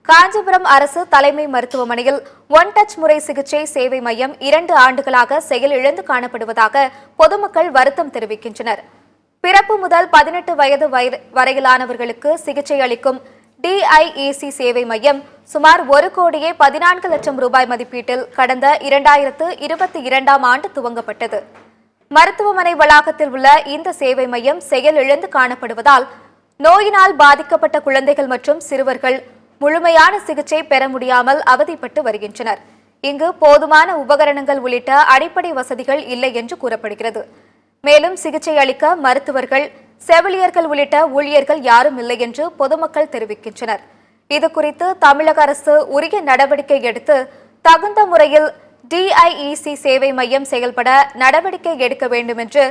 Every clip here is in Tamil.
காஞ்சிபுரம் அரசு தலைமை மருத்துவமனையில் ஒன் டச் முறை சிகிச்சை சேவை மையம் 2 ஆண்டுகளாக செயலிழந்து காணப்படுவதாக பொதுமக்கள் வருத்தம் தெரிவிக்கின்றனர். பிறப்பு முதல் 18 வயது வரையிலானவர்களுக்கு சிகிச்சை அளிக்கும் டிஐஇசி சேவை மையம் சுமார் 1,14 லட்சம் ரூபாய் மதிப்பீட்டில் கடந்த 2022ஆம் ஆண்டு துவங்கப்பட்டது. மருத்துவமனை வளாகத்தில் உள்ள இந்த சேவை மையம் செயலிழந்து காணப்படுவதால் நோயினால் பாதிக்கப்பட்ட குழந்தைகள் மற்றும் சிறுவர்கள் முழுமையான சிகிச்சை பெற முடியாமல் அவதிப்பட்டு வருகின்றனர். இங்கு போதுமான உபகரணங்கள் உள்ளிட்ட அடிப்படை வசதிகள் இல்லை என்று கூறப்படுகிறது. மேலும் சிகிச்சை அளிக்க மருத்துவர்கள், செவிலியர்கள் உள்ளிட்ட ஊழியர்கள் யாரும் இல்லை என்று பொதுமக்கள் தெரிவிக்கின்றனர். இதுகுறித்து தமிழக அரசு உரிய நடவடிக்கை எடுத்து தகுந்த முறையில் டிஐஇசி சேவை மையம் செயல்பட நடவடிக்கை எடுக்க வேண்டும் என்று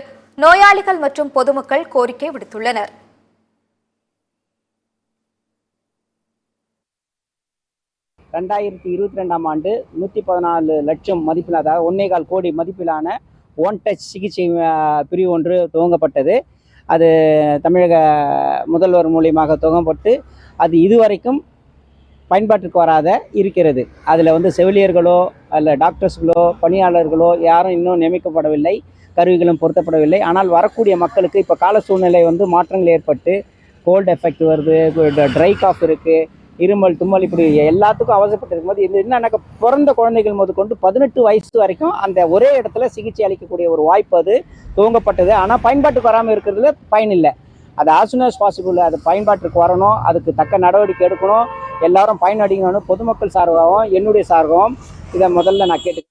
நோயாளிகள் மற்றும் பொதுமக்கள் கோரிக்கை விடுத்துள்ளனர். 2022ஆம் ஆண்டு 114 லட்சம் மதிப்பில், அதாவது 1.25 கோடி மதிப்பிலான ஒன் டச் சிகிச்சை பிரிவு ஒன்று துவங்கப்பட்டது. அது தமிழக முதல்வர் மூலியமாக துவங்கப்பட்டு அது இதுவரைக்கும் பயன்பாட்டுக்கு வராத இருக்கிறது. அதில் செவிலியர்களோ அல்ல டாக்டர்ஸ்களோ பணியாளர்களோ யாரும் இன்னும் நியமிக்கப்படவில்லை, கருவிகளும் பொருத்தப்படவில்லை. ஆனால் வரக்கூடிய மக்களுக்கு இப்போ கால சூழ்நிலை மாற்றங்கள் ஏற்பட்டு கோல்டு எஃபெக்ட் வருது, ட்ரை காஃப் இருக்குது, இருமல், தும்மல், இப்படி எல்லாத்துக்கும் அவசரப்பட்டு இருக்கும்போது இது என்னன்னாக்கா பிறந்த குழந்தைகள் முதற்கொண்டு 18 வயசு வரைக்கும் அந்த ஒரே இடத்துல சிகிச்சை அளிக்கக்கூடிய ஒரு வாய்ப்பு அது துவங்கப்பட்டது. ஆனால் பயன்பாட்டுக்கு வராமல் இருக்கிறதுல பயனில்லை. அது as soon as possible அது பயன்பாட்டுக்கு வரணும், அதுக்கு தக்க நடவடிக்கை எடுக்கணும், எல்லாரும் பயனடையணும். பொதுமக்கள் சார்பாகவும் என்னுடைய சார்பாகவும் இதை முதல்ல நான் கேட்டு